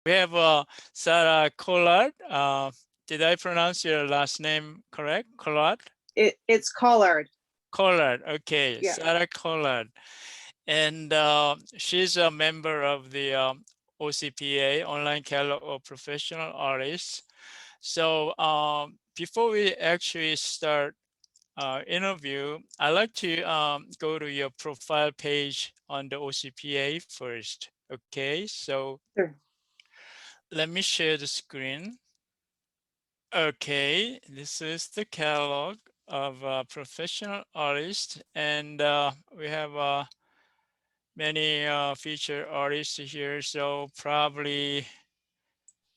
We have Sarah Collard. Did I pronounce your last name correct? Collard? It's Collard. Collard. Okay, Yeah. Sarah Collard. And she's a member of the OCPA, Online Catalog of Professional Artists. So before we actually start interview, I'd like to go to your profile page on the OCPA first. Okay, so Sure. let me share the screen. Okay, this is the catalog of professional artists, and we have many featured artists here. So probably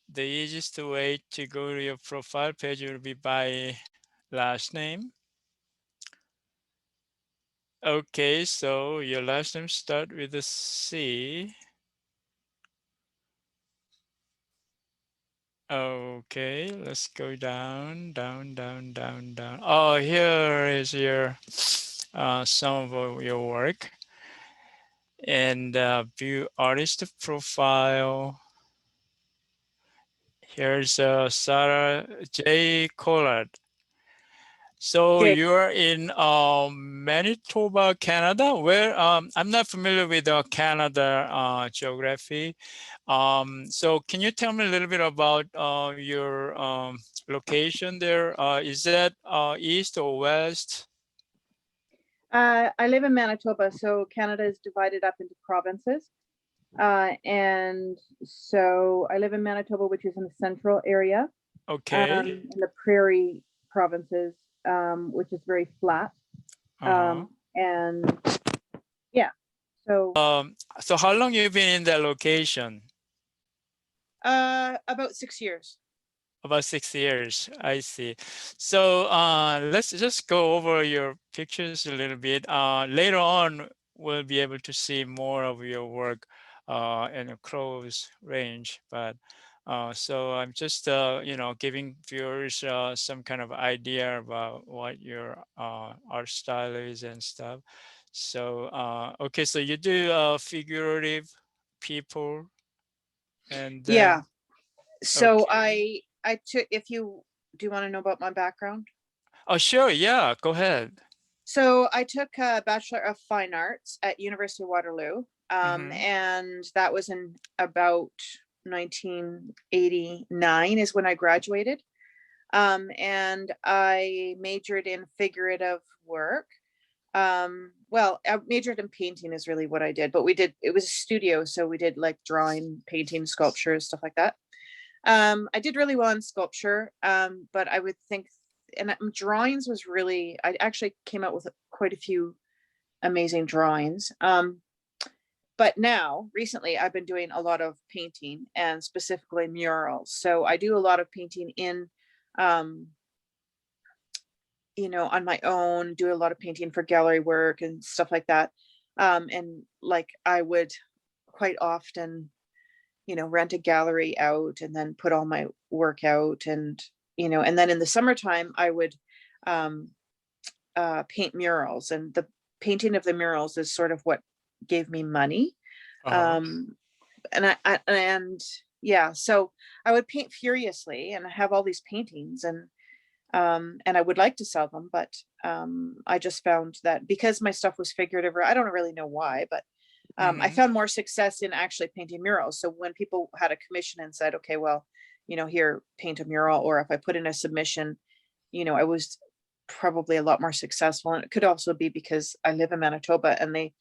the easiest way to go to your profile page will be by last name. Okay, so your last name start with a C. Okay, let's go down, down, down, down, down. Oh, here is your some of your work. And view artist profile. Here's Sarah J. Collard. So Okay. you're in Manitoba, Canada, where I'm not familiar with Canada geography. So can you tell me a little bit about your location there? Is that east or west? I live in Manitoba, so Canada is divided up into provinces. And so I live in Manitoba, which is in the central area, Okay. in the prairie provinces, which is very flat. And yeah, so So how long you been in that location? about 6 years. About 6 years, I see. So let's just go over your pictures a little bit. Later on, we'll be able to see more of your work in a close range. But so I'm just, giving viewers some kind of idea about what your art style is and stuff. So, okay, so you do figurative people and Yeah. then, So okay. I took, if you do you want to know about my background? Oh, sure. Yeah, go ahead. So I took a Bachelor of Fine Arts at University of Waterloo, Mm-hmm. and that was in about 1989 is when I graduated. And I majored in figurative work. Well, I majored in painting is really what I did, but it was a studio, so we did like drawing, painting, sculpture, stuff like that. I did really well in sculpture, but I would think, and drawings was really, I actually came out with quite a few amazing drawings. But now recently I've been doing a lot of painting and specifically murals. So I do a lot of painting in, on my own, do a lot of painting for gallery work and stuff like that. And like I would quite often rent a gallery out and then put all my work out, and and then in the summertime I would paint murals, and the painting of the murals is sort of what gave me money. And yeah, so I would paint furiously and I have all these paintings, and I would like to sell them, but I just found that because my stuff was figurative, or I don't really know why, but I found more success in actually painting murals. So when people had a commission and said, okay, well, here, paint a mural, or if I put in a submission, I was probably a lot more successful. And it could also be because I live in Manitoba and they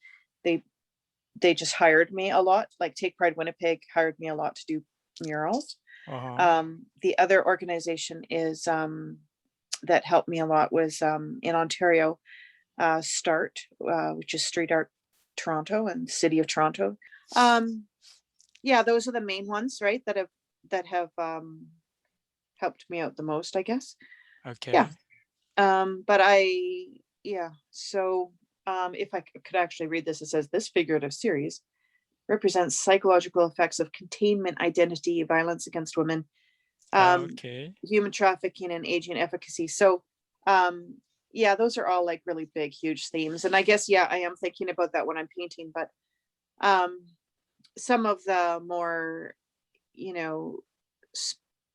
just hired me a lot. Like Take Pride Winnipeg hired me a lot to do murals. The other organization is that helped me a lot was in Ontario, START, which is Street Art Toronto and City of Toronto. Yeah, those are the main ones, right, that have helped me out the most, I guess. Okay. Yeah. But so if I could actually read this, it says this figurative series represents psychological effects of containment, identity, violence against women, human trafficking, and aging efficacy. So yeah, those are all like really big, huge themes. And I guess, yeah, I am thinking about that when I'm painting, but some of the more you know,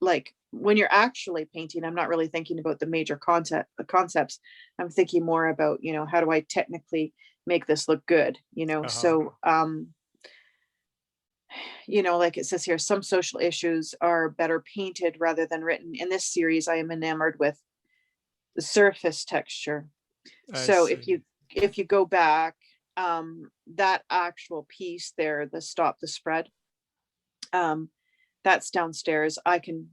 like when you're actually painting, I'm not really thinking about the major concepts. I'm thinking more about, you know, how do I technically make this look good, you know? So, you know, like it says here, some social issues are better painted rather than written. In this series, I am enamored with the surface texture. I So see. if you go back, that actual piece there, the stop the spread, that's downstairs. I can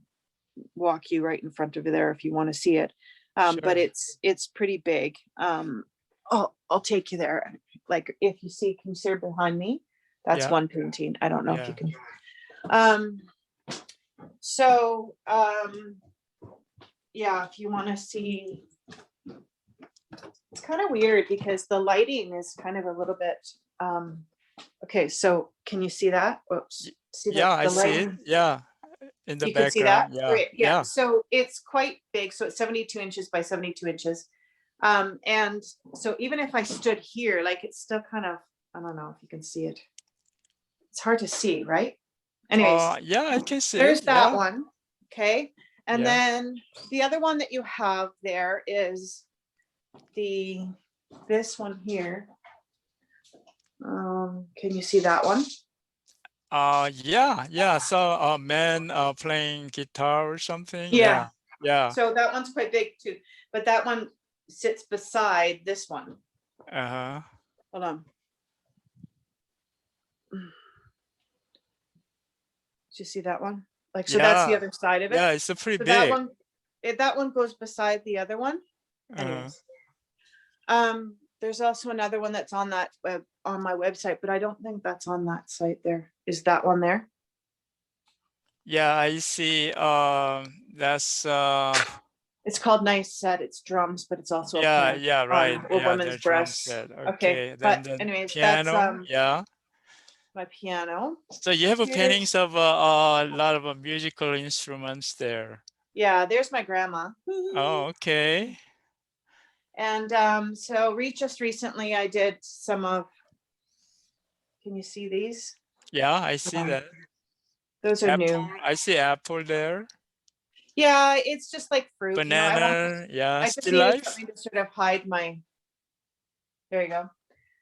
walk you right in front of you there if you want to see it. But Sure. it's pretty big. I'll take you there. Like if you see, can you see behind me? That's Yeah. one painting. I don't know if you Yeah. can. So yeah, if you want to see, it's kind of weird because the lighting is kind of a little bit okay, so can you see that? Oops. See Yeah, I the see it. lighting? Yeah. In the You can see that? background. Yeah. Okay, yeah, Yeah. so it's quite big. So it's 72 inches by 72 inches. And so even if I stood here, like it's still kind of, I don't know if you can see it. It's hard to see, right? Anyways, Yeah, I can see there's it. that Yeah. one. Okay. And Yeah. then the other one that you have there is this one here. Can you see that one? Yeah, yeah. So a man playing guitar or something. Yeah. Yeah. Yeah. So that one's quite big too, but that one sits beside this one. Uh-huh. Hold on. Do you see that one? Like, so that's the Yeah. other side of it. Yeah, it's a pretty So big. that one goes beside the other one. Uh, Anyways, there's also another one that's on that on my website, but I don't think that's on that site. There is that one there. yeah, I see. That's It's called Nice Set. It's drums, but it's also a yeah, plant yeah, on right. a Yeah, woman's the drum breast. set. Okay, Okay. Then but the anyways, that's piano. Yeah. my piano. So you have a Here's, paintings of a lot of musical instruments there. yeah, there's my grandma. Oh, okay. And so just recently I did some of, can you see these? Yeah, I see that. Those are Apple. new. I see apple there. Yeah, it's just like fruit, you know, Banana. Yeah, I just still needed life. something to sort of hide my, there you go.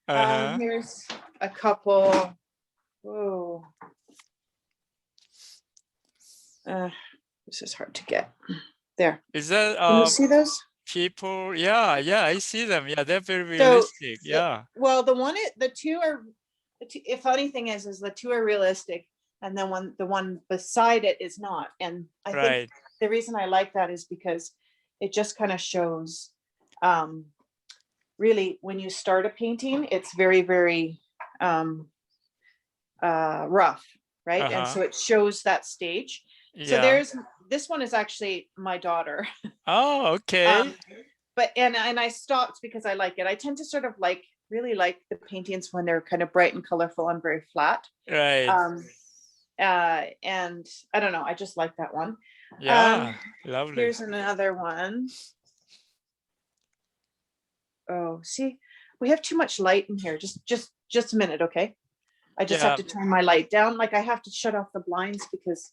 Uh-huh. Here's a couple, whoa. This is hard to get. There, Is that can you see those? people? Yeah, yeah, I see them. Yeah, they're very So, realistic. Yeah. well, the two are, if funny thing is the two are realistic, and then the one beside it is not. And I think Right. the reason I like that is because it just kind of shows, really when you start a painting, it's very, very rough, right? And Uh-huh. so it shows that stage. So Yeah. this one is actually my daughter. Oh, okay. um, but and I stopped because I like it. I tend to sort of really like the paintings when they're kind of bright and colorful and very flat. Right. Um, and I don't know, I just like that one. Yeah. Lovely. Here's another one. Oh, see, we have too much light in here. Just a minute, okay? I just have Yeah. to turn my light down. Like I have to shut off the blinds because,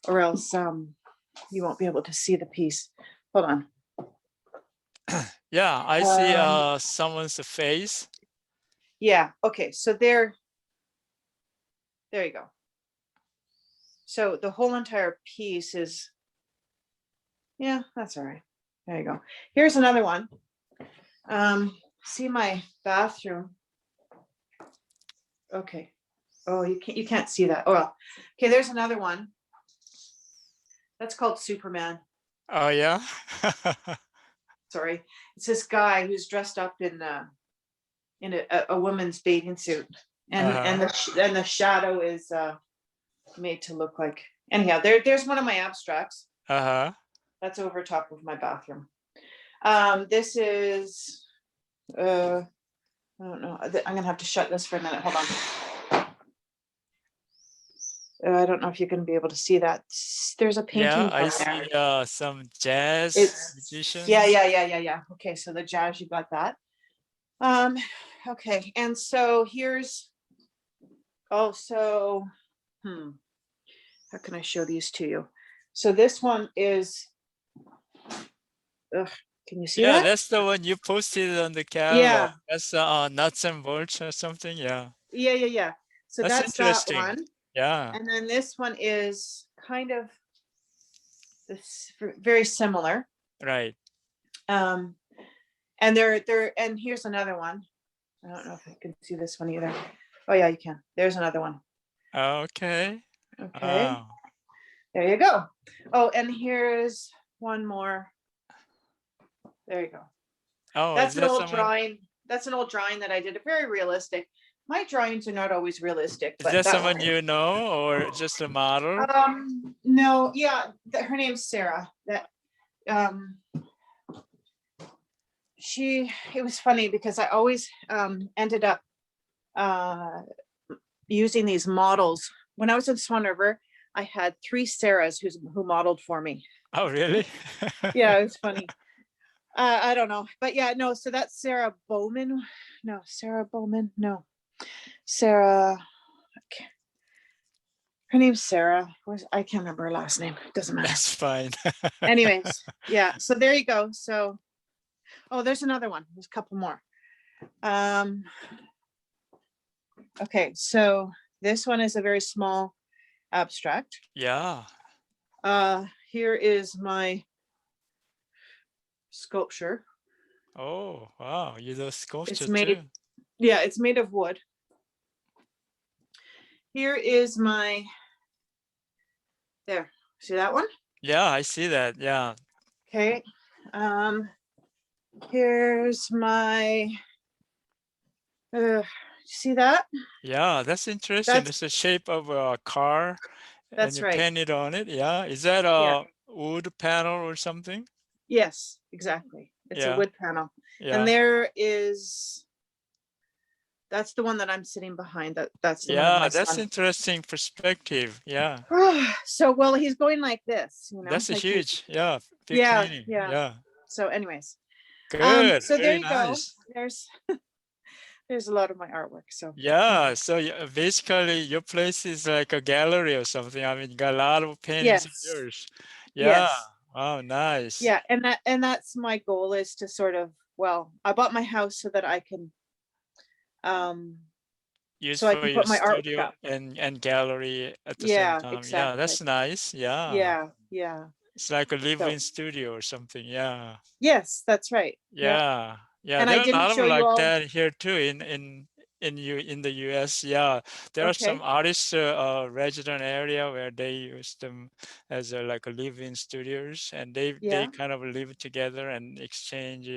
or else you won't be able to see the piece. Hold on. Yeah, I see someone's face. Yeah, okay, so there you go. So the whole entire piece is, yeah, that's all right. There you go. Here's another one. See my bathroom. Okay. Oh, you can't see that. Oh, well. Okay, there's another one. That's called Superman. Oh, yeah. Sorry. It's this guy who's dressed up in a woman's bathing suit. And Uh-huh. the shadow is made to look like, anyhow, there's one of my abstracts. Uh-huh. That's over top of my bathroom. This is I don't know. I'm gonna have to shut this for a minute. Hold on. I don't know if you're gonna be able to see that. There's a Yeah, painting I from there. see some jazz It's musicians. yeah. Okay, so the jazz, you got that. Okay, and so here's also, how can I show these to you? So this one is, ugh, can you see Yeah, that? that's the one you posted on the catalog. Yeah, That's nuts and bolts or something. Yeah, yeah. So that's that's that interesting. one. Yeah, And then this one is kind of this very similar. right. Um, and and here's another one. I don't know if I can see this one either. Oh yeah, you can. There's another one. Okay. Okay, Wow. there you go. Oh, and here's one more. There you go. Oh, is That's an that old someone? drawing. That's an old drawing that I did. Very realistic. My drawings are not always realistic, Is but that that someone one. you know or just a model? No, yeah, her name's Sarah. That um it was funny because I always ended up uh using these models. When I was in Swan River, I had 3 Sarahs who modeled for me. Oh, really? Yeah, it was funny. I don't know, but yeah, no. So that's Sarah Bowman. No, Sarah Bowman. No, Sarah. Her name's Sarah. I can't remember her last name. It doesn't matter. That's fine. Anyways, yeah. So there you go. So, oh, there's another one. There's a couple more. Okay, so this one is a very small abstract. Yeah. Here is my sculpture. Oh, wow. You do It's sculpture made, too. yeah, it's made of wood. Here is my, there, see that one? Yeah, I see that. Yeah. Okay. Here's my, see that? Yeah, that's interesting. That's, It's the shape of a car and that's you right. painted on it. Yeah. Is that Yeah. a wood panel or something? Yes, exactly. It's a Yeah. wood panel. And Yeah. there is, that's the one that I'm sitting behind. That's the one of my Yeah, that's son. interesting perspective. Yeah. So, well, he's going like this, That's a like he's, huge, yeah, big yeah, painting. yeah. Yeah. So anyways, Good. so there Very you go. nice. There's a lot of my artwork. So Yeah, so basically your place is like a gallery or something. I mean, you got a lot of paintings of yes, yours. Yeah. yes. Wow, nice. Yeah, and that's my goal is to sort of, well, I bought my house so that I can um Use so I for can your put my artwork studio up. and gallery at the same Yeah, time. Yeah, exactly. that's nice. Yeah. Yeah. It's like a So living studio or something. Yeah. yes, that's right. Yeah. Yeah. Yeah, And I there are a didn't lot of show you like all. that here too in the US. Yeah. There are some Okay. artists resident area where they use them as like a living studios and they Yeah. kind of live together and exchange,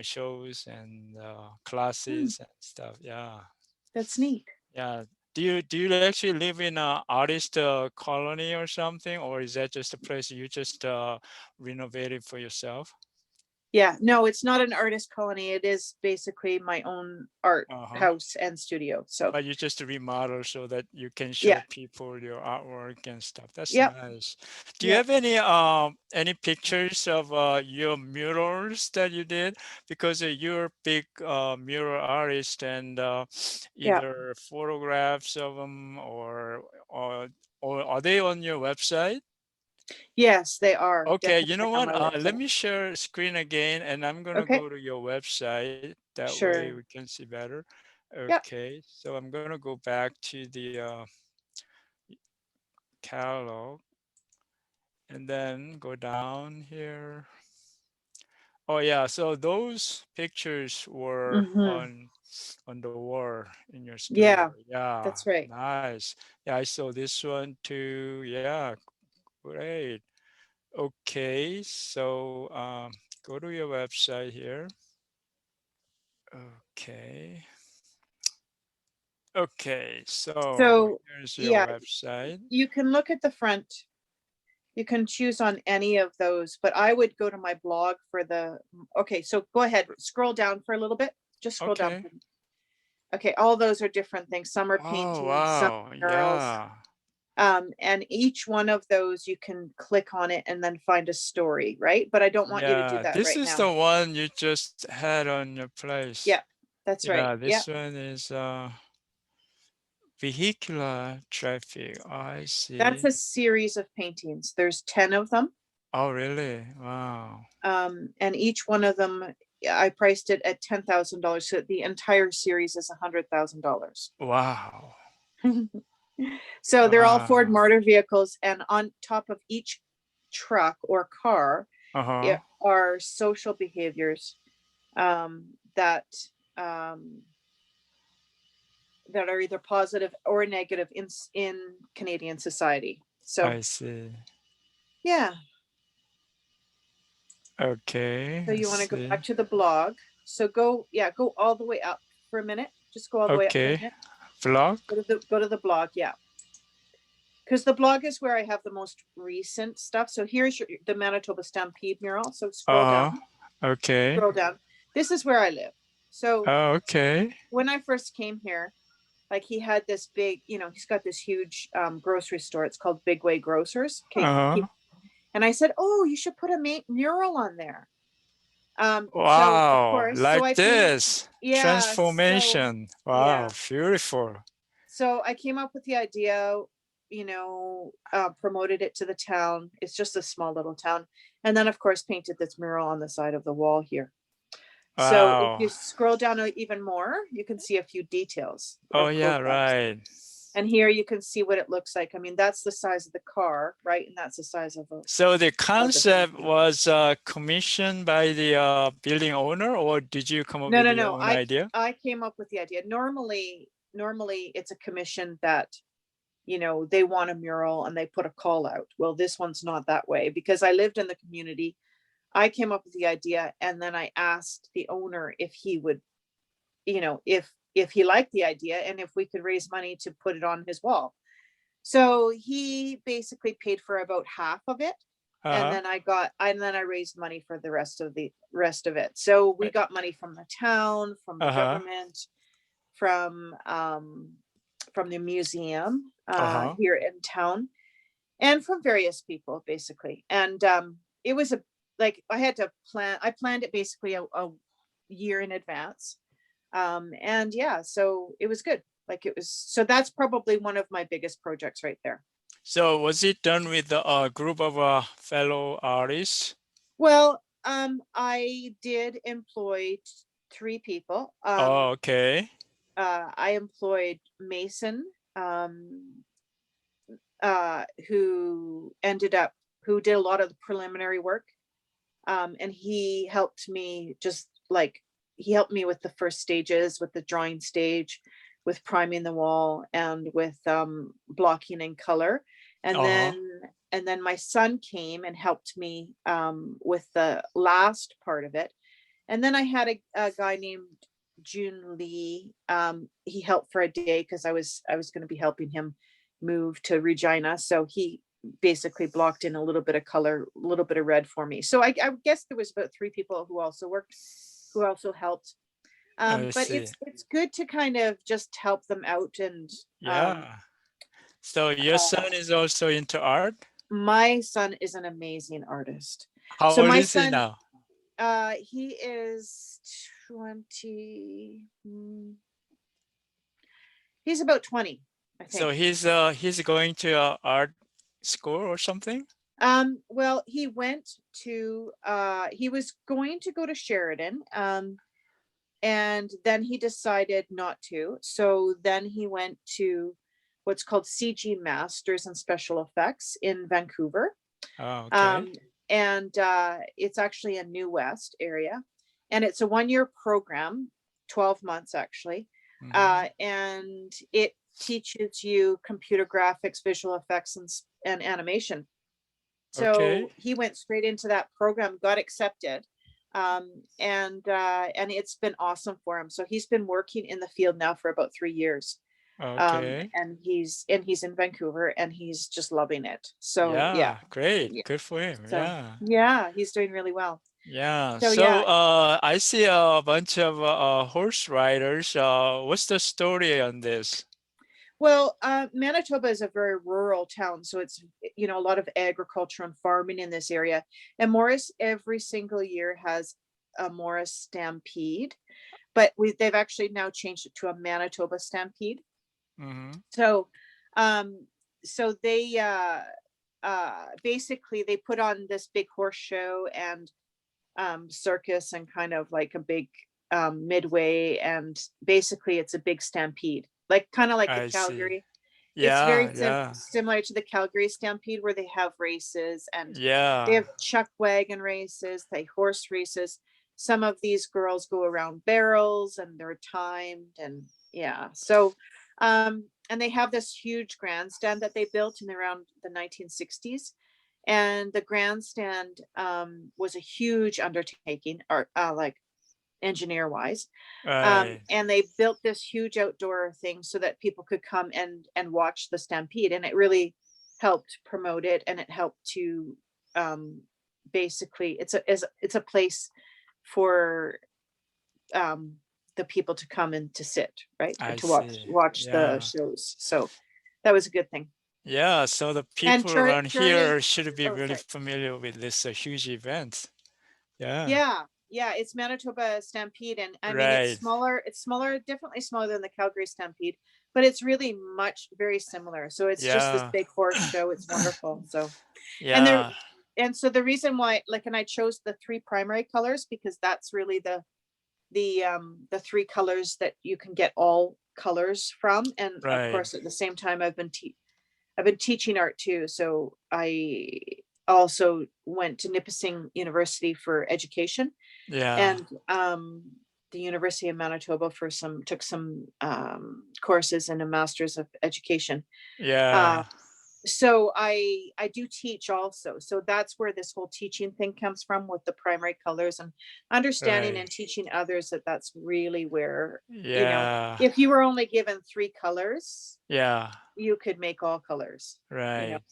shows and Hmm, classes and stuff. Yeah. that's neat. Yeah. Do you actually live in a artist colony or something, or is that just a place you just renovated for yourself? Yeah, no, it's not an artist colony. It is basically my own art Uh-huh. house and studio. So But you just remodel so that you can show yeah, people your artwork and stuff. That's yep, nice. Do you yep, have any pictures of your murals that you did? Because you're a big mural artist and yeah. either photographs of them or are they on your website? Yes, they are Okay, you definitely know on what? my Let website. me share screen again and I'm gonna Okay, go to your website. That way we sure. can see better. Yep. Okay, so I'm gonna go back to the catalog and then go down here. Oh yeah, so those pictures were Hmm. on the wall in your studio. Yeah, Yeah, that's right. nice. Yeah, I saw this one too. Yeah, great. Okay, so go to your website here. Okay. Okay, so So here's your yeah, website. you can look at the front. You can choose on any of those, but I would go to my blog for the, okay, so go ahead, scroll down for a little bit. Just scroll down. Okay. Okay, all those are different things. Some are Oh, paintings, some wow. are murals. Yeah. And each one of those you can click on it and then find a story, right? But I don't want you to do Yeah. that This right is now. the one you just had on your place. Yeah, that's right. Yeah, Yeah. this one is Vehicular traffic. I That's see. a series of paintings. There's 10 of them. Oh, really? Wow. And each one of them, I priced it at $10,000. So the entire series is $100,000. Wow. So they're all Ford Wow. Motor vehicles, and on top of each truck or car Uh-huh. are social behaviors that that are either positive or negative in Canadian society. So I see. yeah. Okay, So I you want to go see. back to the blog. So go, yeah, go all the way up for a minute. Just go all the way up for a Okay. minute. Vlog. Go to the blog, yeah. Because the blog is where I have the most recent stuff. So here's the Manitoba Stampede mural. So scroll down, Uh-huh. Okay. scroll down. This is where I live. So Oh, okay. when I first came here, like he had this big, he's got this huge grocery store. It's called Big Way Grocers. Okay. Uh-huh. And I said, oh, you should put a mural on there. So of Wow, course, so like I painted, this. yeah, Transformation. Wow, yeah. beautiful. So I came up with the idea, promoted it to the town. It's just a small little town. And then of course painted this mural on the side of the wall here. So if Wow. you scroll down even more, you can see a few details Oh or yeah, close-ups. right. And here you can see what it looks like. I mean, that's the size of the car, right? And that's the size of So the the concept painting. was commissioned by the building owner, or did you come up No, with no, your no. own I idea? I came up with the idea. Normally it's a commission that, they want a mural and they put a call out. Well, this one's not that way because I lived in the community. I came up with the idea and then I asked the owner if he would, if he liked the idea and if we could raise money to put it on his wall. So he basically paid for about half of it. And Uh-huh. then I raised money for the rest of it. So we got money from the town, from the Uh-huh. government, from the museum Uh-huh. here in town, and from various people basically. And it was like I planned it basically a year in advance. And yeah, so it was good. Like so that's probably one of my biggest projects right there. So was it done with a group of fellow artists? Well, I did employ 3 people. Oh, okay. I employed Mason, who did a lot of the preliminary work. And he helped me with the first stages, with the drawing stage, with priming the wall, and with blocking in color. And Uh-huh. then my son came and helped me with the last part of it. And then I had a guy named June Lee. He helped for a day because I was going to be helping him move to Regina. So he basically blocked in a little bit of color, a little bit of red for me. So I guess there was about 3 people who also helped. I But see. it's good to kind of just help them out. And Yeah. So your son is also into art? my son is an amazing artist. How So old my is he son, now? he is 20. He's about 20, I So think. he's going to art school or something? Well, he was going to go to Sheridan, and then he decided not to. So then he went to what's called CG Masters in Special Effects in Vancouver. Oh, okay. Um, and it's actually a New West area, and it's a 1-year program, 12 months actually. Mhm. And it teaches you computer graphics, visual effects, and animation. Okay. So he went straight into that program, got accepted, and it's been awesome for him. So he's been working in the field now for about 3 years, Okay. and he's in Vancouver, and he's just loving it. So yeah, Yeah, great. yeah. Good for him. So Yeah. yeah, he's doing really well. Yeah. So So yeah, I see a bunch of horse riders. What's the story on this? well, Manitoba is a very rural town, so it's a lot of agriculture and farming in this area. And Morris every single year has a Morris Stampede, but they've actually now changed it to a Manitoba Stampede. Mm-hmm. So, um, so they basically they put on this big horse show and circus and kind of like a big midway, and basically it's a big stampede, like kind of like the I see. Calgary. It's very Yeah, yeah, similar to the Calgary Stampede, where they have races and they yeah. have chuck wagon races, they horse races. Some of these girls go around barrels and they're timed, and yeah. So and they have this huge grandstand that they built in around the 1960s. And the grandstand was a huge undertaking, or like engineer wise. Right. And they built this huge outdoor thing so that people could come and watch the stampede, and it really helped promote it, and it helped to um, basically it's a place for um, the people to come and to sit, right, and I to see. watch the Yeah. shows. So that was a good thing. Yeah. So the And people around Charlie, here should be oh really sorry. familiar with this huge event. Yeah. Yeah, yeah, it's Manitoba Stampede, and I mean Right. it's smaller, definitely smaller than the Calgary Stampede, but it's really much very similar. So it's just this Yeah. big horse show. It's wonderful. So and there Yeah. and so the reason why, like, and I chose the three primary colors because that's really the three colors that you can get all colors from. And of Right. course at the same time I've been teaching art too. So I also went to Nipissing University for education, Yeah. and the University of Manitoba for took some courses in a master's of education. Uh, Yeah. so I do teach also. So that's where this whole teaching thing comes from, with the primary colors and understanding Right. and teaching others that that's really where, you know, Yeah. if you were only given three colors, Yeah. you could make all colors, you know. Right.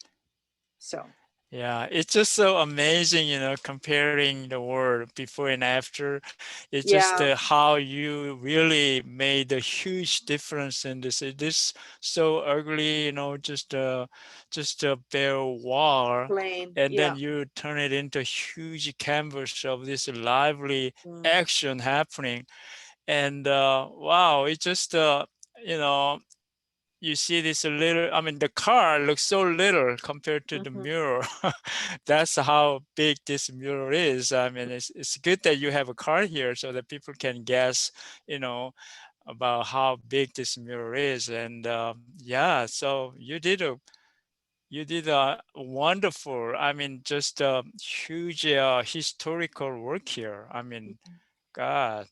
So Yeah, it's just so amazing, comparing the world before and after. It's just yeah, how you really made a huge difference in this. It is so ugly, just a bare wall, plain, and then yeah. you turn it into a huge canvas of this lively Mm, action happening. And wow, it just you know you see this little, I mean, the car looks so little compared to the mhm. mural. That's how big this mural is. I mean, it's good that you have a car here so that people can guess, you know, about how big this mural is. And yeah, so you did a wonderful, I mean, just a huge historical work here. I mean, God.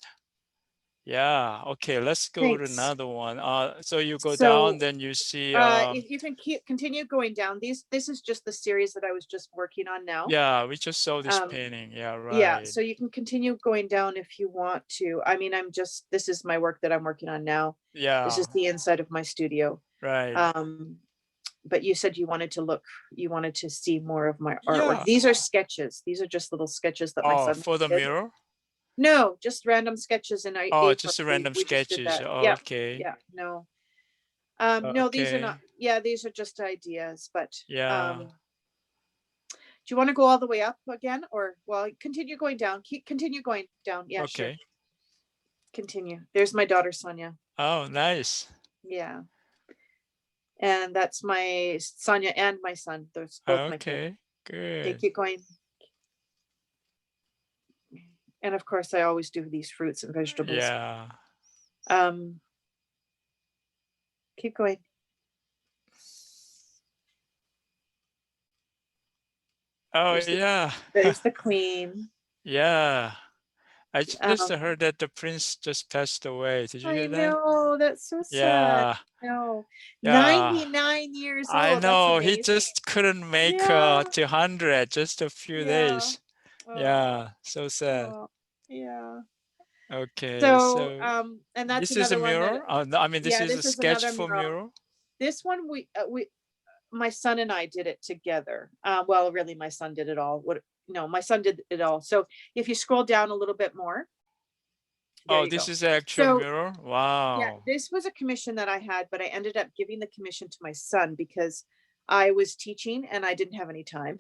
Yeah. Okay. Let's go to Thanks. another one. So you go down, So then you see, if you can continue going down, this is just the series that I was just working on now. yeah, we just saw this Um, painting. Yeah, yeah, right. so you can continue going down if you want to. I mean, this is my work that I'm working on now. This Yeah, is the inside of my studio. right. Um, but you said you wanted to see more of my artwork. Yeah. These are sketches. These are just little sketches that my Oh, son for the did. mirror? No, just random sketches in Oh, April. just the We random we just did sketches. that. Yeah, Okay. yeah, no. No, these are not, Okay. yeah, these are just ideas, but Yeah. do you want to go all the way up again, or well, continue going down, continue going down. Yeah, sure. Okay. Continue. There's my daughter Sonia. Oh, nice. Yeah. And that's my Sonia and my son. Those both my kids. Okay. Okay, Good. keep going. And of course I always do these fruits and vegetables. Yeah. Um, keep going. Oh, There's the yeah. there's the queen. Yeah. I just Um, heard that the prince just passed away. Did you I hear that? know, that's so sad. Yeah. No, Yeah. 99 years I old. That's know he amazing. just couldn't make Yeah, 200, just a few yeah. days. Oh, Yeah, so sad. oh, yeah. Okay, So, so and that's this is a another one that, mirror. No, I mean, this yeah, is a this is sketch another for mural. mural. This one my son and I did it together. Well, really, my son did it all. No, my son did it all. So if you scroll down a little bit more, there Oh, you this go. is the actual So mirror. yeah, Wow. this was a commission that I had, but I ended up giving the commission to my son because I was teaching and I didn't have any time.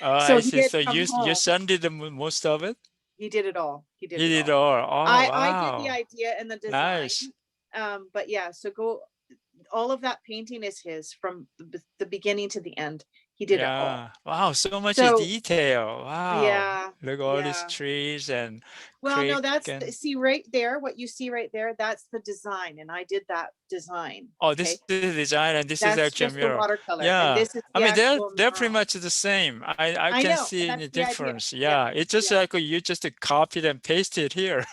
Oh, So I he see. did So come your home. son did most of it. He did it all. He did He it did all. all. Oh, I did the wow. idea and the design. Nice. But yeah, so go all of that painting is his from the beginning to the end. He did it all. Yeah. Wow, so much So detail. Wow. yeah, Look at all these yeah. trees and Well, no, creek that's and see right there, what you see right there, that's the design, and I did that design. oh, Okay, this is design and this is that's actually a just the mural. watercolor, and Yeah. this is I the mean actual they're pretty mural. much the same. I I can know, see and any that's the idea. difference. Yeah, Yeah. It's just yeah, like you just copied and pasted here.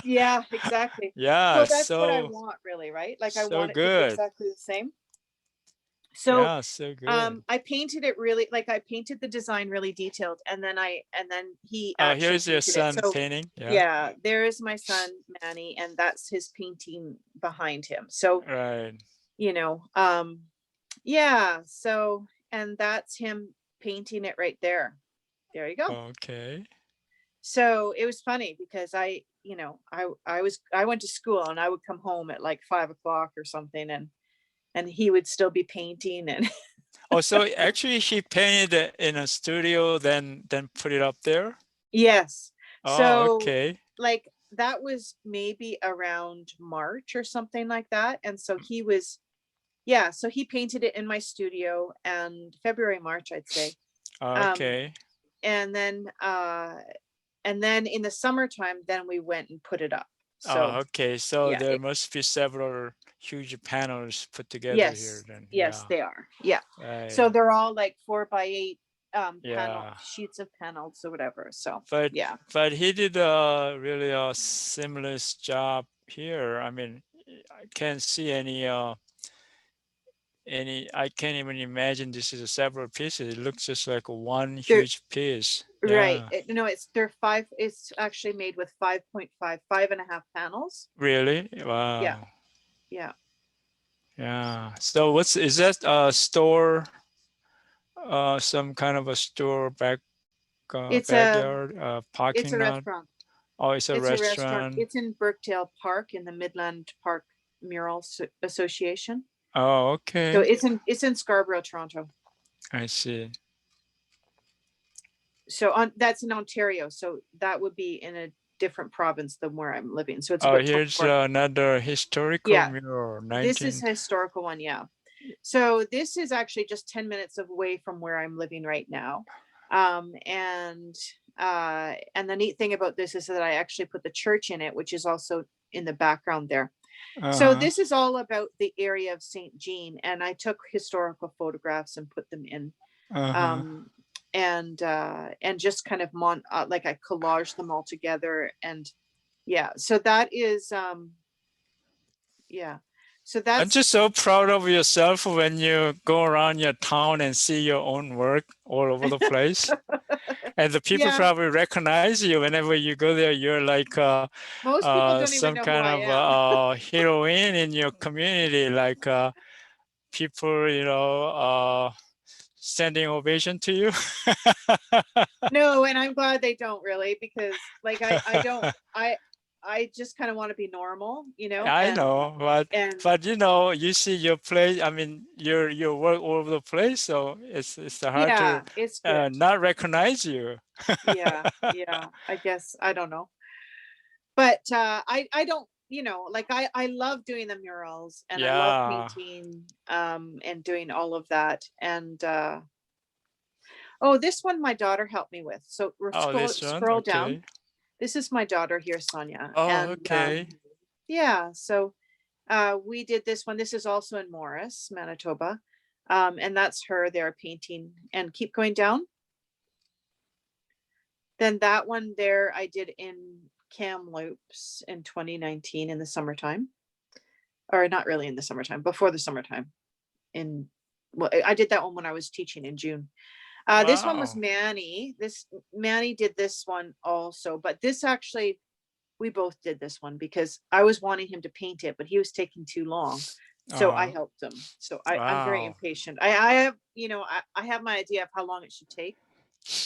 yeah, exactly. Yeah, Well, that's what I so want, really, right? Like I so want it to be good. exactly the same. So Yeah, so good. I painted it really, like I painted the design really detailed, and then he Oh, actually here's your painted it. son So painting. Yeah. yeah, there is my son Manny, and that's his painting behind him. So Right. you know, yeah, so and that's him painting it right there. There you go. Okay. So it was funny because I went to school and I would come home at like 5 o'clock or something, and he would still be painting and Oh, so actually he painted it in a studio, then put it up there? yes. Oh, So okay. like that was maybe around March or something like that. And so he was, yeah, so he painted it in my studio and February, March, I'd say. Um, Okay. and then in the summertime, then we went and put it up. Oh, So okay. So yeah, there must be several huge panels put together here yes, then. yes, Yeah. they are. Yeah. So Right. they're all like 4x8 panel Yeah. sheets of panels or whatever. So But yeah. but he did a really a seamless job here. I mean, I can't see any I can't even imagine this is a several pieces. It looks just like one They're huge piece. right. Yeah. No, it's actually made with 5.5 and a half panels. Really? Yeah. Wow. Yeah. Yeah. So what's is that a store some kind of a store It's a backyard it's a parking lot? restaurant. Oh, it's a It's a restaurant. restaurant. It's in Birkdale Park in the Midland Park Association. Oh, So okay. it's in Scarborough, Toronto. I see. So on that's in Ontario. So that would be in a different province than where I'm living. So it's Oh, about here's 24. another historical Yeah, mural, this is 19. a historical one. Yeah. So this is actually just 10 minutes away from where I'm living right now. And the neat thing about this is that I actually put the church in it, which is also in the background there. So Uh-huh. this is all about the area of St. Jean, and I took historical photographs and put them in. Uh-huh. Um, and just kind of like I collaged them all together, and yeah, so that is yeah. So I'm that's just so proud of yourself when you go around your town and see your own work all over the place. And the people yeah, probably recognize you whenever you go there. You're like most people don't even some know who kind I of am. heroine in your community, like people, standing ovation to you. No, and I'm glad they don't really, because like I don't I just kind of want to be normal, I know, and but you see your place. I mean, your work all over the place, so it's hard to yeah, it's good. not recognize you. Yeah, yeah, I guess I don't know. But I don't, like I love doing the murals and I love Yeah. painting and doing all of that. And oh, this one my daughter helped me with. So we're Oh, this one. scroll down. Okay. This is my daughter here, Sonia. Oh, And okay. yeah, so we did this one. This is also in Morris, Manitoba. And that's her there painting, and keep going down. Then that one there I did in Kamloops in 2019 in the summertime, or not really in the summertime, before the summertime. In Well, I did that one when I was teaching in June. This one was Wow. Manny. Manny did this one also, but this actually we both did this one because I was wanting him to paint it, but he was taking too long. So I Uh, helped him. So I'm very wow. impatient. I have, I have my idea of how long it should take.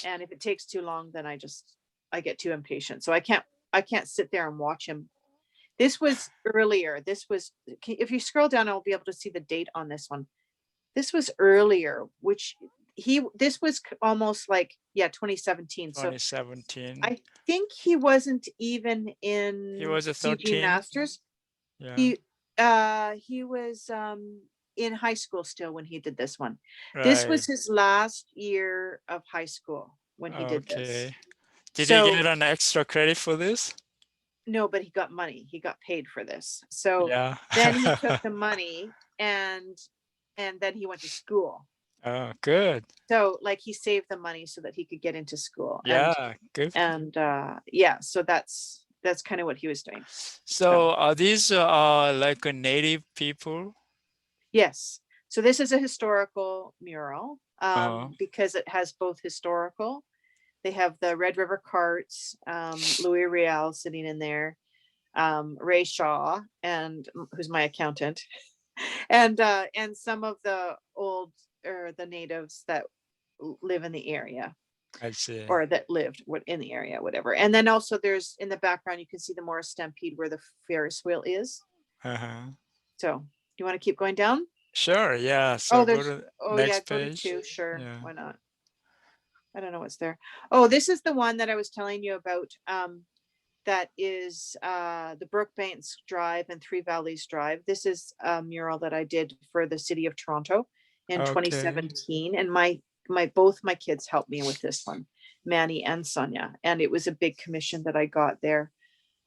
And if it takes too long, then I get too impatient. So I can't sit there and watch him. This was earlier. If you scroll down, I'll be able to see the date on this one. This was earlier, which this was almost like, yeah, 2017. So 2017. I think he wasn't even He in was a CG 13. Masters. Yeah. He He was in high school still when he did this one. This Right. was his last year of high school when he did this. Okay. Did he So get an extra credit for this? no, but he got money. He got paid for this. So Yeah. then he took the money and then he went to school. Oh, good. So like he saved the money so that he could get into school. Yeah, good. And yeah, so that's kind of what he was doing. So So are these like a native people? yes. So this is a historical mural Uh, because it has both historical. They have the Red River carts, Louis Riel sitting in there, Ray Shaw, and who's my accountant, and some of the old or the natives that live in the area I see. or that lived in the area, whatever. And then also there's in the background you can see the Morris Stampede where the Ferris wheel is. Uh-huh. So you want to keep going down? Sure, yeah. Oh, So go there's to oh yeah, next go to page. two, sure, Yeah. why not? I don't know what's there. Oh, this is the one that I was telling you about. That is the Brookbanks Drive and Three Valleys Drive. This is a mural that I did for the city of Toronto in Okay. 2017, and my both my kids helped me with this one, Manny and Sonia, and it was a big commission that I got there.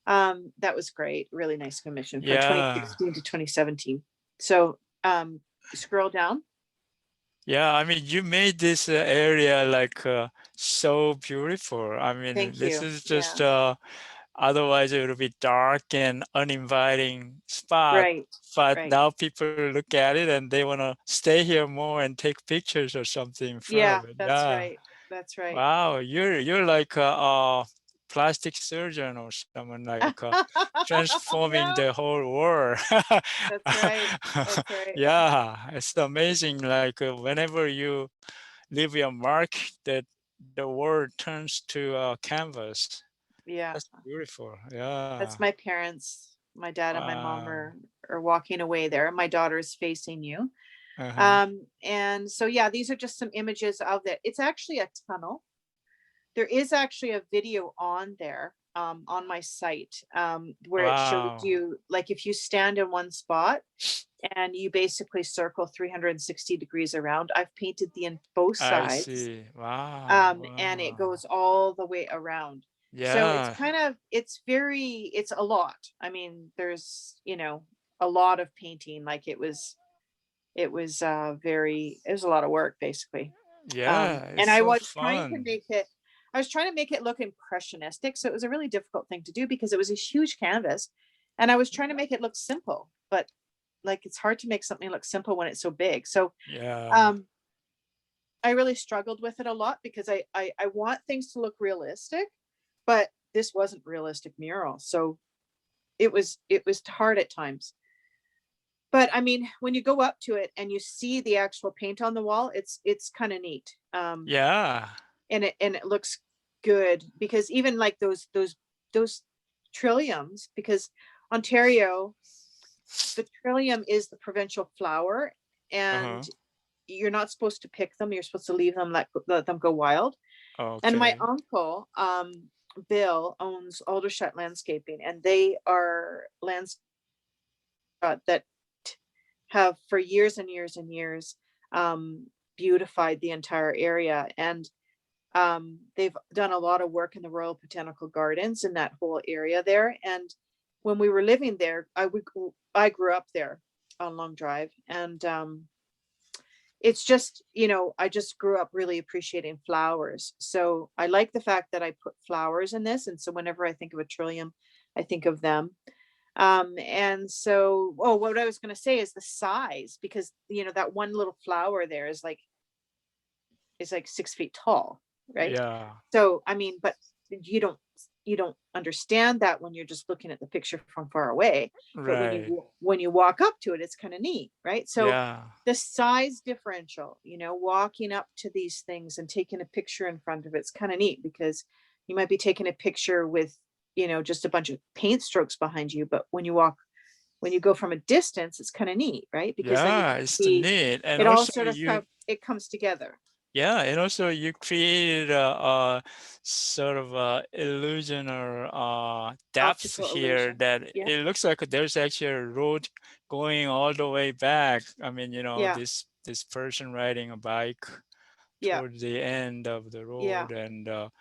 That was great, really nice commission from Yeah. 2016 to 2017. So scroll down. Yeah, I mean, you made this area like so beautiful. I mean, Thank this you. is just Yeah, otherwise it would be dark and uninviting spot. right, But right. now people look at it and they want to stay here more and take pictures or something in front Yeah, of it. that's Yeah. right. That's right. Wow, you're like a plastic surgeon or someone like transforming Yeah, the whole world. that's right. That's right. Yeah, it's amazing. Like whenever you leave your mark, that the world turns to a canvas. Yeah. That's beautiful. Yeah. That's my parents. My dad and my mom Wow. are walking away there. My daughter is facing you. Uh-huh. And so yeah, these are just some images of it. It's actually a tunnel. There is actually a video on there on my site where it shows Wow. you like if you stand in one spot and you basically circle 360 degrees around. I've painted both I sides see. Wow. and it Wow. goes all the way around. So it's Yeah. kind of it's a lot. I mean, there's a lot of painting. Like it was a lot of work basically. Yeah, it's And I so was trying to fun. make it I was trying to make it look impressionistic. So it was a really difficult thing to do because it was a huge canvas and I was trying to make it look simple, but like it's hard to make something look simple when it's so big. So Yeah. um I really struggled with it a lot because I want things to look realistic, but this wasn't realistic mural. So it was hard at times. But I mean, when you go up to it and you see the actual paint on the wall, it's kind of neat. Yeah. And it looks good because even like those trilliums, because Ontario, the trillium is the provincial flower, and Uh-huh. you're not supposed to pick them. You're supposed to leave them, let them go wild. And my Okay. uncle, Bill, owns Aldershot Landscaping, and they are lands that have for years and years and years beautified the entire area. And they've done a lot of work in the Royal Botanical Gardens in that whole area there. And when we were living there, I grew up there on Long Drive, and it's just I just grew up really appreciating flowers. So I like the fact that I put flowers in this, and so whenever I think of a trillium, I think of them. And so what I was going to say is the size, because that one little flower there is like 6 feet tall, right? Yeah. So I mean, but you don't understand that when you're just looking at the picture from far away. But when Right. you walk up to it, it's kind of neat, right? So Yeah. the size differential, walking up to these things and taking a picture in front of it's kind of neat, because you might be taking a picture with just a bunch of paint strokes behind you, but when you go from a distance, it's kind of neat, right? Because then you Yeah, can it's see neat. And it all also sort of you it comes together. Yeah, and also you created a sort of illusion or depth Optical here illusion. that Yeah, it looks like there's actually a road going all the way back. I mean, yeah, this person riding a bike yeah, toward the end of the yeah. road,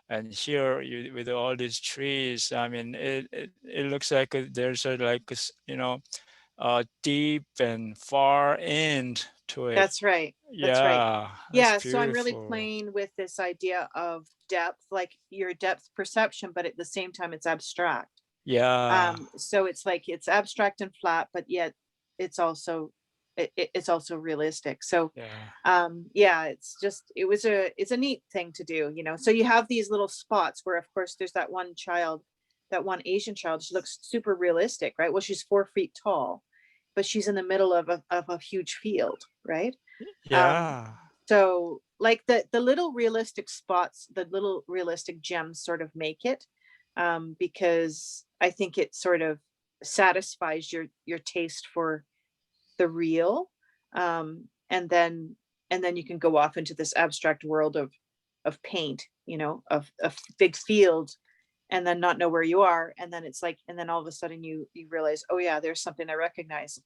and here you with all these trees. I mean, it looks like there's a like deep and far end to it. That's right. That's right. Yeah, that's Yeah, so I'm really beautiful. playing with this idea of depth, like your depth perception, but at the same time it's abstract. Yeah, So it's like it's abstract and flat, but yet it's also it's also realistic. So yeah, yeah, it's a neat thing to do, you know. So you have these little spots where of course there's that one child, that one Asian child, she looks super realistic, right? Well, she's 4 feet tall, but she's in the middle of a huge field, right? Um, yeah, so like the little realistic spots, the little realistic gems sort of make it, because I think it sort of satisfies your taste for the real. And then you can go off into this abstract world of paint, you know, of a big field, and then not know where you are. And then it's like, and then all of a sudden you realize, oh yeah, there's something I recognize.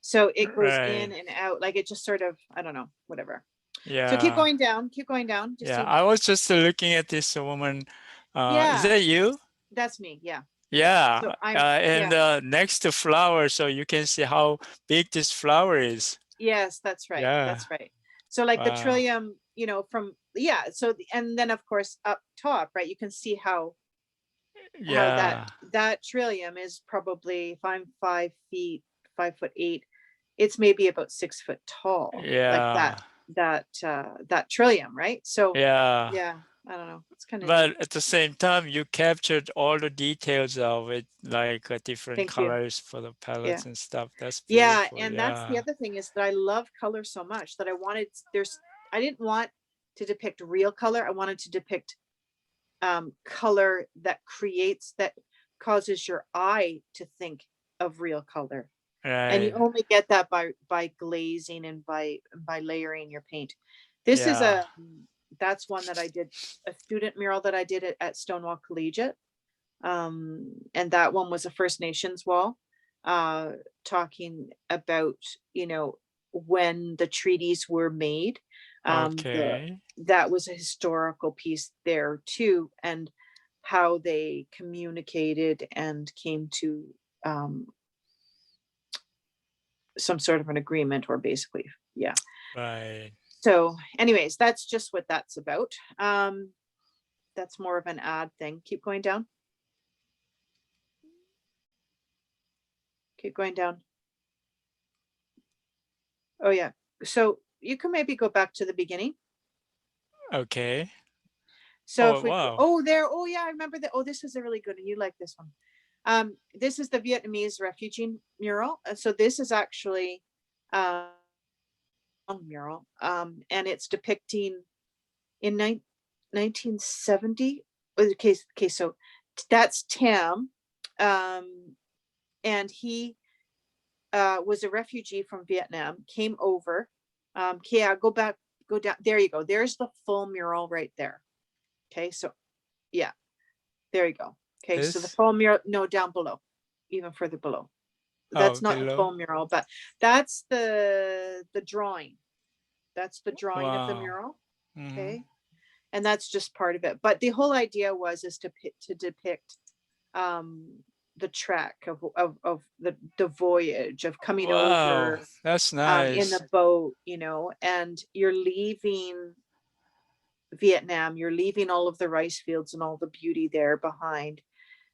So it goes in right. and out, like it just sort of, I don't know, whatever. So Yeah, keep going down, just yeah. see. I was just looking at this woman. Is Yeah, that you? that's me. Yeah. Yeah. Yeah, So I'm, and yeah, next to flower, so you can see how big this flower is. yes, that's right. Yeah. That's right. So like the Wow. trillium, you know, from, yeah. So, and then of course up top, right, you can see how Yeah. that trillium is probably, if I'm 5 feet, 5'8", it's maybe about 6 foot tall, like Yeah. that trillium, right? So Yeah. yeah, I don't know, it's kind of neat. But at the same time, you captured all the details of it, like different Thank you. colors for the Yeah. palettes and stuff. That's Yeah, beautiful. and that's the Yeah. other thing, is that I love color so much that I didn't want to depict real color. I wanted to depict color that causes your eye to think of real color. And you Right. only get that by glazing and by layering your paint. This is Yeah. a That's one that I did, a student mural that I did at Stonewall Collegiate. And that one was a First Nations wall, uh, talking about, you know, when the treaties were made. Okay. That was a historical piece there too, and how they communicated and came to um, some sort of an agreement, or basically, yeah. Right. So, anyways, that's just what that's about. That's more of an ad thing. Keep going down. Keep going down. Oh yeah. So you can maybe go back to the beginning. Okay. So Oh, if we, wow. oh there, oh yeah, I remember that. Oh, this is a really good one. You like this one. This is the Vietnamese refugee mural. So this is actually um mural. And it's depicting in 1970. Okay, so that's Tam. Um, and he was a refugee from Vietnam, came over. Okay, yeah, go back, go down. There you go. There's the full mural right there. Okay, so yeah, there you go. Okay, so the This? full mural, no, down below, even further below. Oh, That's not the below? full mural, but that's the drawing. That's the drawing of the Wow. mural. Hmm. Okay, and that's just part of it. But the whole idea was is to depict um the trek of the voyage of coming Wow. over That's in nice. the boat, you know, and you're leaving Vietnam, you're leaving all of the rice fields and all the beauty there behind,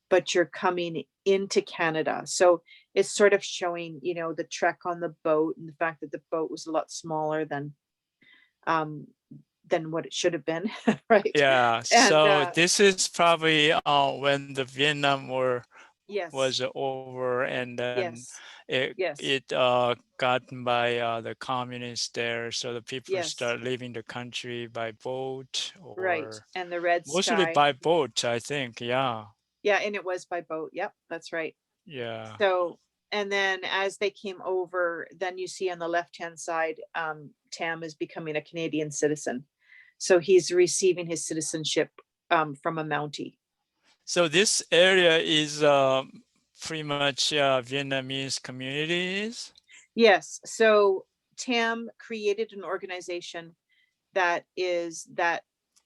but you're coming into Canada. So it's sort of showing, you know, the trek on the boat, and the fact that the boat was a lot smaller um than what it should have been, right? Yeah. And So this is probably when the Vietnam War was yes, over, and then yes, it yes, it gotten by the communists there, so the people yes, start leaving the country by boat right. or And the red mostly sky. by boat, I think. Yeah. Yeah, and it was by boat. Yep, that's right. Yeah. So, and then as they came over, then you see on the left hand side, Tam is becoming a Canadian citizen. So he's receiving his citizenship from a Mountie. So this area is pretty much Vietnamese communities. Yes. So Tam created an organization that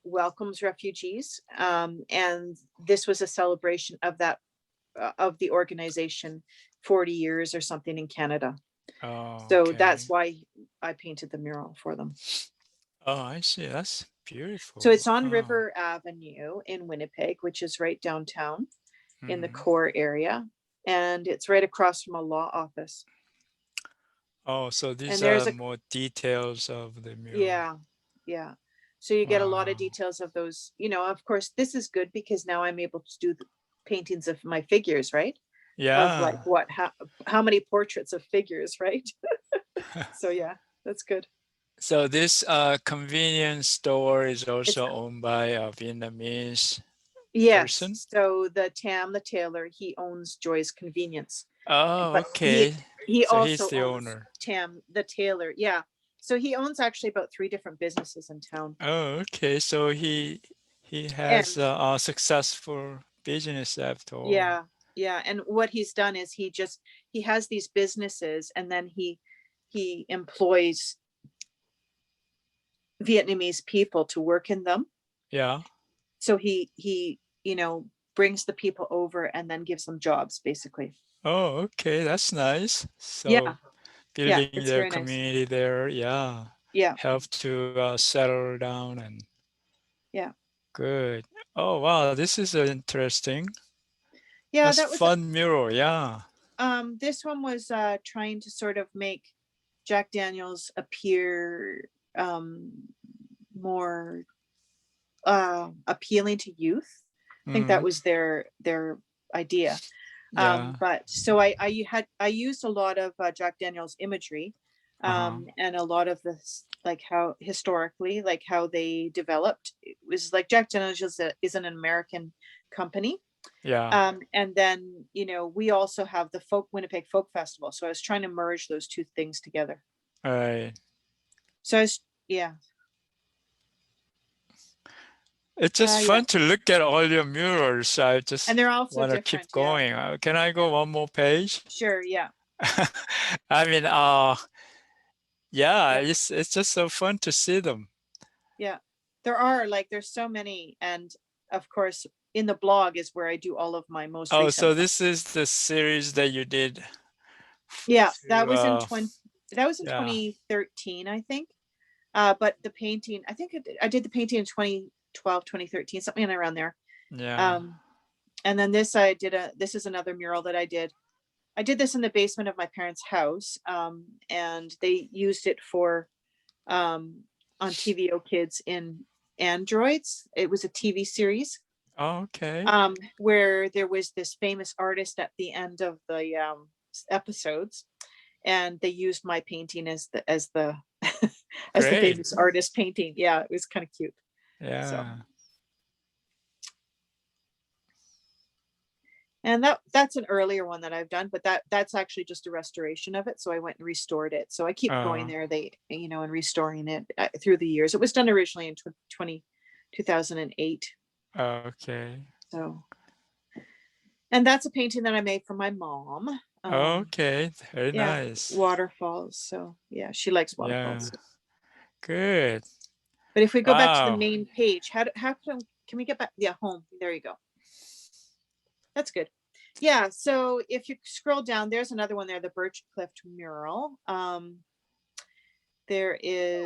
welcomes refugees, and this was a celebration of that of the organization 40 years or something in Canada. Oh, So okay. that's why I painted the mural for them. Oh, I see. That's So beautiful. it's on Oh. River Avenue in Winnipeg, which is right downtown in the Mhm. core area. And it's right across from a law office. Oh, so And these there's are a, more details of the mural. yeah, yeah. So you get a lot of Wow. details of those, of course, this is good because now I'm able to do the paintings of my figures, right? Of like Yeah. how many portraits of figures, right? So yeah, that's good. So this convenience store is It's also owned by a Vietnamese Yes. person. So the tailor, he owns Joy's Convenience, Oh, but okay. he So he's also the owns owner. Tam the tailor. Yeah. So he owns actually about 3 different businesses in town. Oh, okay. So he has And a successful business after all. yeah, yeah. And what he's done is he has these businesses, and then he employs Vietnamese people to work in them. Yeah. So he brings the people over and then gives them jobs basically. Oh, okay. That's nice. Yeah, So yeah, building it's their very nice. community there, yeah. Yeah, Help to settle down and yeah. good. Oh, wow. This is interesting. Yeah, That's that was fun mural. Yeah. this one was trying to sort of make Jack Daniels appear um more appealing to youth. I think that Mm, was their idea. yeah. But so I used a lot of Jack Daniels imagery, Uh-huh. and a lot of this, like how historically, like how they developed. It was like Jack Daniels is an American company. Yeah. And then, we also have the Winnipeg Folk Festival. So I was trying to merge those two things together. All right. So yeah, It's just yeah. fun to look at all your murals. I And just they're all so want to keep different. Yeah, going. Can I go one more page? sure. Yeah, I mean, yeah, yeah, it's just so fun to see them. yeah. There's so many. And of course, in the blog is where I do all of my most Oh, recent so ones. this is the series that you did Yeah, to, that was in yeah, 2013, I think. But the painting, I think I did the painting in 2012, 2013, something around there. yeah. Um, and then this is another mural that I did. I did this in the basement of my parents' house, and they used it for on TVO Kids in Androids. It was a TV series, Oh, okay. where there was this famous artist at the end of the episodes, and they used my painting as the as the Great. famous artist painting. Yeah, it was kind of cute. So, Yeah. and that's an earlier one that I've done, but that's actually just a restoration of it. So I went and restored it. So I keep going Oh, there, and restoring it through the years. It was done originally in 2008. okay. So, and that's a painting that I made for my mom. Okay. Very Yeah, nice. waterfalls. So yeah, she likes Yeah. waterfalls. Good. But if we go back to the Wow. main page, how can we get back? Yeah, home. There you go. That's good. Yeah. So if you scroll down, there's another one there, the Birch Cliff mural. There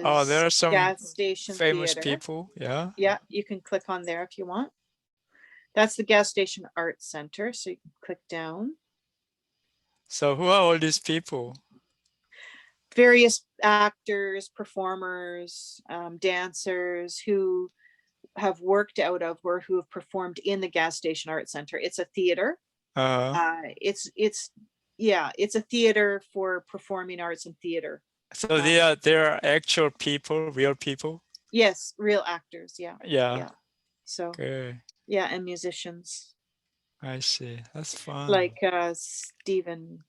Oh, there is are some gas station famous theater. people. Yeah. Yeah, you can click on there if you want. That's the gas station art center. So you can click down. So who are all these people? Various actors, performers, dancers who have worked out of or who have performed in the gas station art center. It's a theater. Uh, It's yeah, it's a theater for performing arts and theater. so Um, they are actual people, real people. yes, real actors. Yeah, Yeah. yeah. So Good. yeah, and musicians I see. That's fun. like Stephen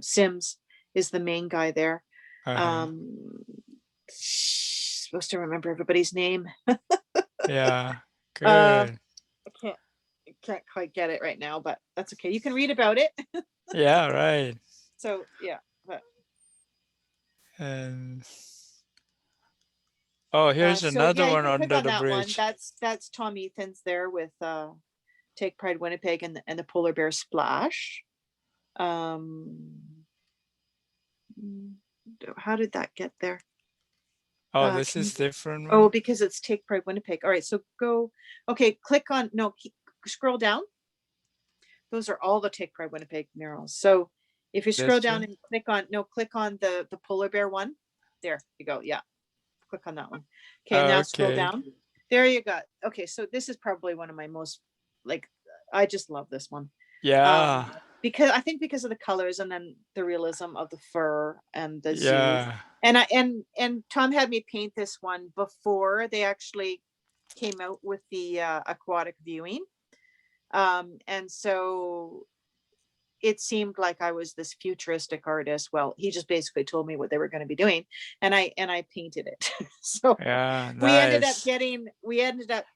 Sims is the main guy there. Uh-huh. Um, supposed to remember everybody's name. Yeah, Um, good. I can't quite get it right now, but that's okay. You can read about it. Yeah, right. So yeah, but And oh, here's so another yeah, you one can click under on the that one. bridge. That's Tom Ethan's there with Take Pride Winnipeg and the Polar Bear Splash. Um, how did that get there? Oh, this Can you, is different oh, one. because it's Take Pride Winnipeg. All right, so go. Okay, click on no. Scroll down. Those are all the Take Pride Winnipeg murals. So if you scroll This down one. and click on the polar bear one. There you go. Yeah, click on that one. Okay, now scroll Okay. down. There you go. Okay, so this is probably one of my most like. I just love this one. Yeah. Because I think because of the colors and then the realism of the fur and the zoo. Yeah. And Tom had me paint this one before they actually came out with the aquatic viewing. And so it seemed like I was this futuristic artist. Well, he just basically told me what they were going to be doing, and I painted it. So Yeah. we Nice. ended up,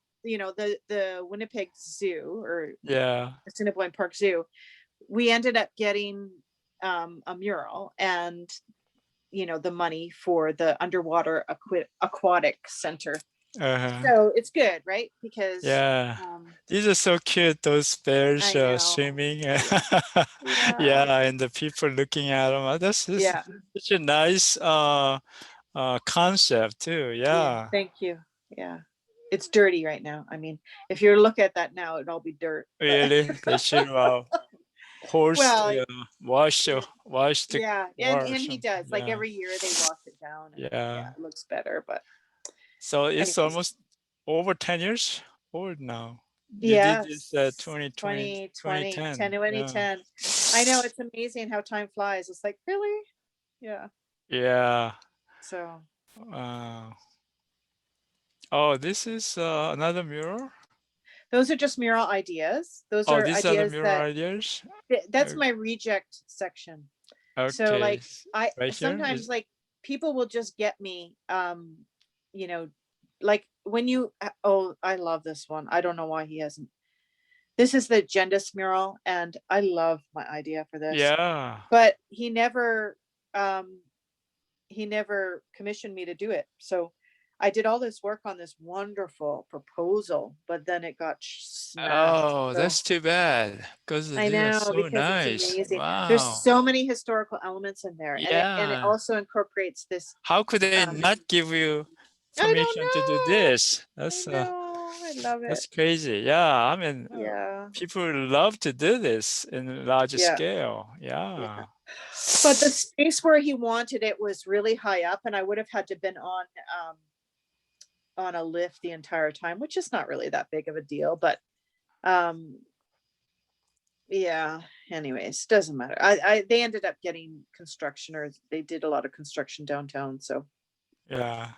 the Winnipeg Zoo or Yeah. Assiniboine Park Zoo. We ended up getting a mural and the money for the underwater aquatic center. Uh-huh. So it's good, right? Because Yeah. um, These are so cute, those bears I know, swimming. yeah, Yeah, and the people looking at them. This yeah. such a nice concept too. Yeah, Yeah. thank you. Yeah. It's dirty right now. I mean, if you look at that now, it'd all be dirt. But Really? They should horse, well, wash the yeah, water or and he something. does. Like Yeah. every year they wash it down and yeah, Yeah. it looks better. But So it's anyways, almost over 10 years old now. You did this yes, 2020, 2020, 2010. 10, Yeah. 2010. I know it's amazing how time flies. It's like, really? Yeah. Yeah. So Uh, oh, this is another mural. those are just mural ideas. Those Oh, are these are the ideas mural that ideas. that's O- my reject section. So Okay. like I Right here sometimes is, like people will just get me you know like when you oh, I love this one. I don't know why he hasn't. This is the Gendis mural and I love my idea for this. yeah. But he never commissioned me to do it. So I did all this work on this wonderful proposal, but then it got smashed. Oh, So that's too bad because I these are know so because it's nice. amazing. There's Wow. so many historical elements in there, and it Yeah. also incorporates this. How could they Um, not give you I don't permission to do this? know. I know. I love That's it. crazy. Yeah, I mean, Yeah. people love to do this in larger Yeah. scale. Yeah. Yeah. But the space where he wanted it was really high up, and I would have had to been on a lift the entire time, which is not really that big of a deal. But um, yeah. Anyways, doesn't matter. They ended up getting construction, or they did a lot of construction downtown. So, Yeah.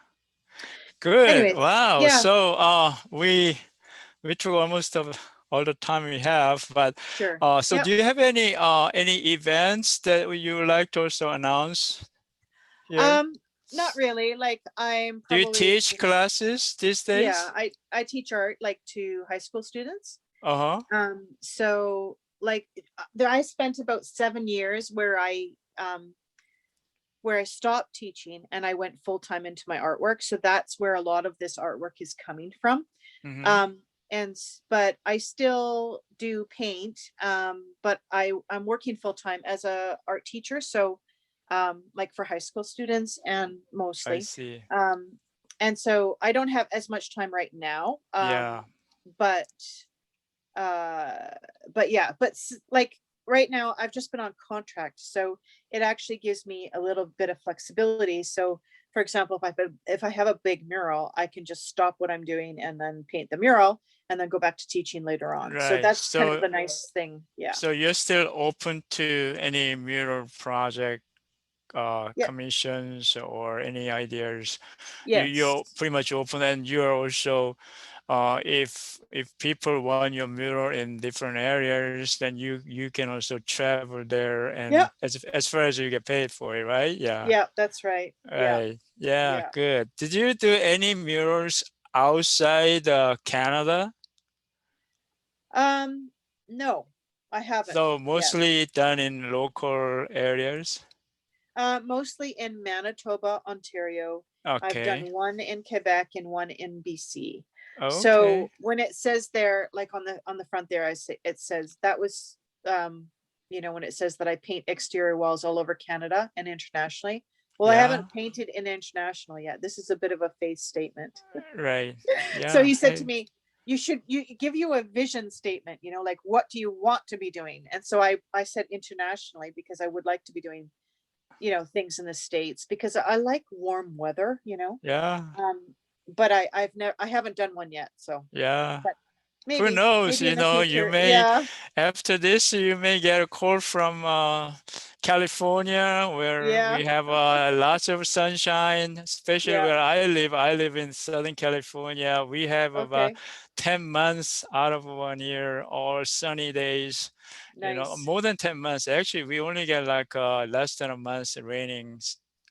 Good. anyways, Wow. yeah, So we took almost of all the time we have, but sure. so Yep. do you have any events that you would like to also announce here? Um, Not really. Like I'm Do you probably teach classes these yeah, days? I teach art like to high school students. Uh-huh. So like there I spent about 7 years where I stopped teaching and I went full time into my artwork. So that's where a lot of this artwork is coming from. Mm-hmm. Um, but I still do paint. But I'm working full time as a art teacher. So like for high school students and I mostly. see. Um, and so I don't have as much time right now. Yeah. But uh yeah, like right now I've just been on contract, so it actually gives me a little bit of flexibility. So for example, if I have a big mural, I can just stop what I'm doing and then paint the mural and then go back to teaching later on. So Right. that's kind of the nice thing. Yeah. So you're still open to any mural project Yep. commissions or any ideas, Yes. you're pretty much open, and you're also if people want your mural in different areas, then you can also travel there, and Yep. as far as you get paid for it, right? Yeah. Yeah, that's right. Yeah. Right. Yeah, Yeah. good. Did you do any murals outside Canada? Um, no, I haven't So yet. mostly done in local areas? Mostly in Manitoba, Ontario. I've done Okay. one in Quebec and one in BC. So Okay. when it says there, like on the front there, I say it says that was when it says that I paint exterior walls all over Canada and internationally. Well, I Yeah. haven't painted in international yet. This is a bit of a faith statement. Right. So Yeah. he said to me, you give you a vision statement, like what do you want to be doing? And so I said internationally because I would like to be doing things in the States because I like warm weather, Yeah. but I haven't done one yet. So, Yeah. but Who knows, maybe in the you future. may, Yeah. after this, you may get a call from California, where Yeah. we have lots of sunshine, especially Yeah. where I live. I live in Southern California. We have about Okay. 10 months out of 1 year, all sunny days, Nice. more than 10 months. Actually, we only get like less than a month's raining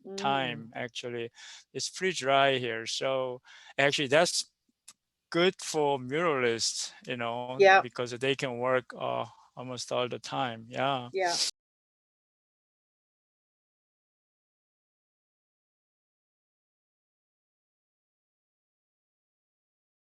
Mm. time, actually. It's pretty dry here. So actually, that's good for muralists, Yeah. because they can work almost all the time. Yeah. Yeah.